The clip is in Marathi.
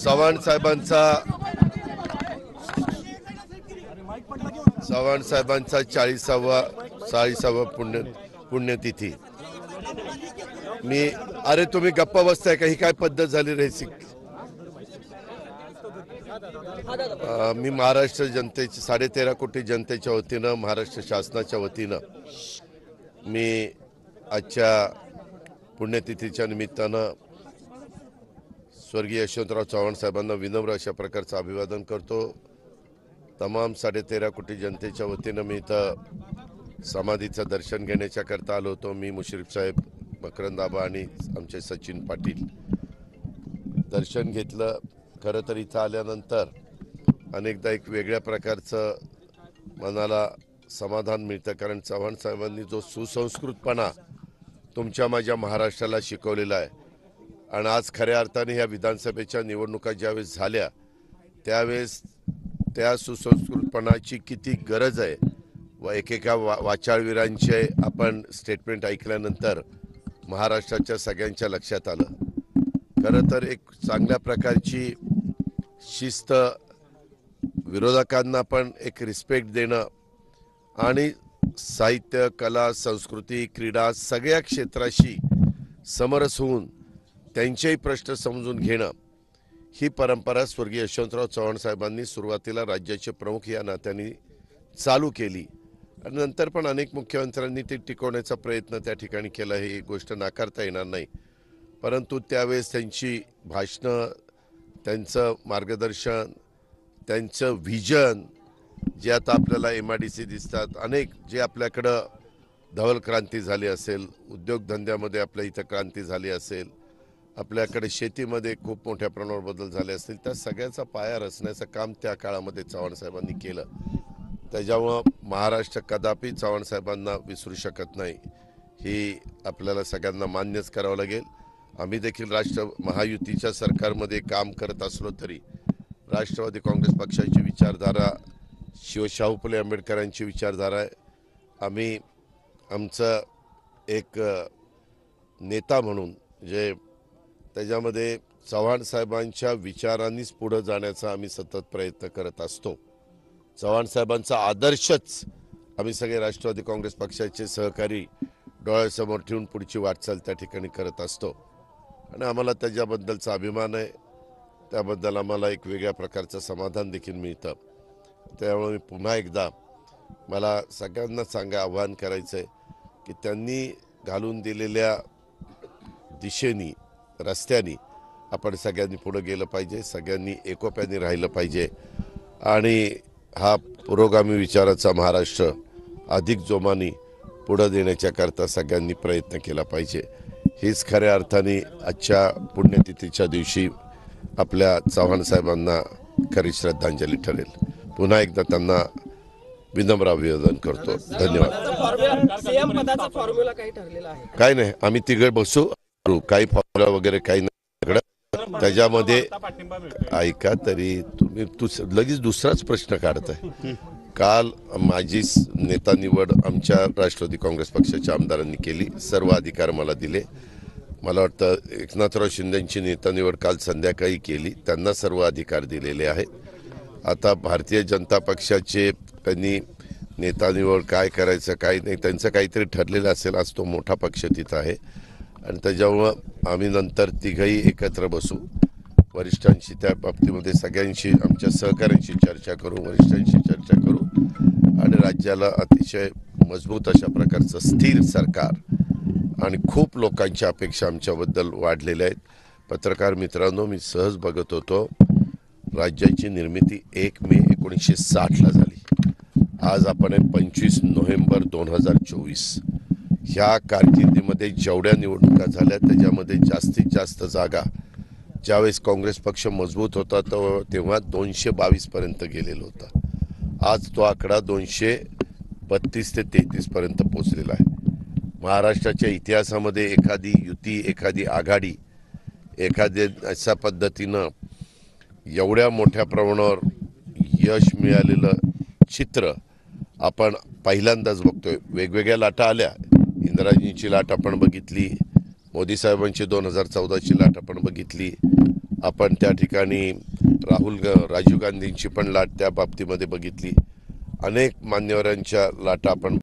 चव्हाण साहेबांचा 40वा पुण्यतिथी। अरे तुम्ही गप्पा बसताय का? ही काय पद्धत झाली रेसिक? मी महाराष्ट्र जनतेच्या 13.5 कोटी जनतेच्या वतीनं, महाराष्ट्र शासनाच्या वतीनं मी आजच्या पुण्यतिथीच्या निमित्तानं स्वर्गीय यशवंतराव चव्हाण साहेबांना विनम्र अशा प्रकारचं अभिवादन करतो। तमाम 13.5 कोटी जनतेच्या वतीनं मी इथं समाधीचं दर्शन घेण्याच्या करता आलो होतो। मी मुश्रीफ साहेब, मकरंद आबा आणि आमचे सचिन पाटील दर्शन घेतलं। खरं तर इथं आल्यानंतर अनेकदा एक वेगळ्या प्रकारचं मनाला समाधान मिळतं, कारण चव्हाण साहेबांनी जो सुसंस्कृतपणा तुमच्या माझ्या महाराष्ट्राला शिकवलेला आहे आणि आज खऱ्या अर्थाने ह्या विधानसभेच्या निवडणुका ज्यावेळेस झाल्या त्यावेळेस त्या सुसंस्कृतपणाची किती गरज आहे व एकेका वाचाळवीरांचे आपण स्टेटमेंट ऐकल्यानंतर महाराष्ट्राच्या सगळ्यांच्या लक्षात आलं। खरं तर एक चांगल्या प्रकारची शिस्त, विरोधकांना पण एक रिस्पेक्ट देणं आणि साहित्य, कला, संस्कृती, क्रीडा सगळ्या क्षेत्राशी समरस होऊन त्यांचेही प्रश्न समजून घेणं ही परंपरा स्वर्गीय यशवंतराव चव्हाण साहेबांनी सुरुवातीला राज्याचे प्रमुख या नात्याने चालू केली आणि नंतर पण अनेक मुख्यमंत्र्यांनी ते टिकवण्याचा प्रयत्न त्या ठिकाणी केला, ही गोष्ट नाकारता येणार नाही। परंतु त्यावेळेस त्यांची भाषणं, त्यांचं मार्गदर्शन, त्यांचं व्हिजन जे आता आपल्याला MIDC दिसतात, अनेक जे आपल्याकडं धवल क्रांती झाली असेल, उद्योगधंद्यामध्ये आपल्या इथं क्रांती झाली असेल, आपल्याकडे शेतीमध्ये खूप मोठ्या प्रमाणावर बदल झाले असतील, त्या सगळ्याचा पाया रचण्याचं काम त्या काळामध्ये चव्हाण साहेबांनी केलं। त्याच्यामुळं महाराष्ट्र कदापि चव्हाण साहेबांना विसरू शकत नाही, ही आपल्याला सगळ्यांना मान्यच करावं लागेल। आम्ही देखील महायुतीच्या सरकारमध्ये काम करत असलो तरी राष्ट्रवादी काँग्रेस पक्षाची विचारधारा शाहू फुले आंबेडकरांची विचारधारा आहे। आम्ही आमचं एक नेता म्हणून जे त्याच्यामध्ये चव्हाण साहेबांच्या विचारांनीच पुढे जाण्याचा आम्ही सतत प्रयत्न करत असतो। चव्हाण साहेबांचा आदर्शच आम्ही सगळे राष्ट्रवादी काँग्रेस पक्षाचे सहकारी डोळ्यासमोर ठेवून पुढची वाटचाल त्या ठिकाणी करत असतो आणि आम्हाला त्याच्याबद्दलचा अभिमान आहे। त्याबद्दल आम्हाला एक वेगळ्या प्रकारचं समाधान देखील मिळतं। त्यामुळे मी पुन्हा एकदा मला सगळ्यांना आव्हान करायचं आहे की त्यांनी घालून दिलेल्या दिशेनी, रस्त्यानी आपण सगळ्यांनी पुढे गेलं पाहिजे, सगळ्यांनी एकोप्याने राहिलं पाहिजे आणि हा पुरोगामी विचाराचा महाराष्ट्र अधिक जोमाने पुढे देण्याच्या करता सगळ्यांनी प्रयत्न केला पाहिजे। हीच खऱ्या अर्थाने आजच्या पुण्यतिथीच्या दिवशी आपल्या चव्हाण साहेबांना खरी श्रद्धांजली ठरेल। पुन्हा एकदा त्यांना विनम्र अभिवादन करतो। धन्यवाद। काय नाही, आम्ही तिघे बसू, काही फॉर्म्युला वगैरे काही नाही। त्याच्यामध्ये ऐका तरी तुम्ही लगेच दुसराच प्रश्न काढताय। काल माझी नेता निवड आमच्या राष्ट्रवादी काँग्रेस पक्षाच्या आमदारांनी केली, सर्व अधिकार मला दिले। मला वाटतं एकनाथराव शिंदेंची नेता निवड काल संध्याकाळी केली, त्यांना सर्व अधिकार दिलेले आहेत। आता भारतीय जनता पक्षाचे त्यांनी नेता निवड काय करायचं काय नाही त्यांचं काहीतरी ठरलेलं असेल। आज तो मोठा पक्ष तिथं आहे आणि त्याच्यामुळं आम्ही नंतर तिघही एकत्र बसू, वरिष्ठांशी त्या बाबतीमध्ये सगळ्यांशी, आमच्या सहकाऱ्यांशी चर्चा करू, वरिष्ठांशी चर्चा करू आणि राज्याला अतिशय मजबूत अशा प्रकारचं स्थिर सरकार आणि खूप लोकांच्या अपेक्षा आमच्याबद्दल वाढलेल्या आहेत। पत्रकार मित्रांनो, मी सहज बघत होतो, राज्याची निर्मिती 1 मे 1960ला झाली। आज आपण 25 नोव्हेंबर 2024। ह्या कारकिर्दीमध्ये जेवढ्या निवडणुका झाल्या त्याच्यामध्ये जास्तीत जास्त जागा ज्यावेळेस काँग्रेस पक्ष मजबूत होता तेव्हा 222 पर्यंत गेलेला होता। आज तो आकडा 232 ते 33 पर्यंत पोहोचलेला आहे। महाराष्ट्राच्या इतिहासामध्ये एखादी युती, एखादी आघाडी, एखाद्या अशा पद्धतीनं एवढ्या मोठ्या प्रमाणावर यश मिळालेलं चित्र आपण पहिल्यांदाच बघतोय। वेगवेगळ्या लाटा आल्या, इंदिराजींची लाट आपण बघितली, मोदी साहेबांची 2014ची लाट आपण बघितली, आपण त्या ठिकाणी राजीव गांधींची पण लाट त्या बाबतीमध्ये बघितली. अनेक मान्यवरांच्या लाटा आपण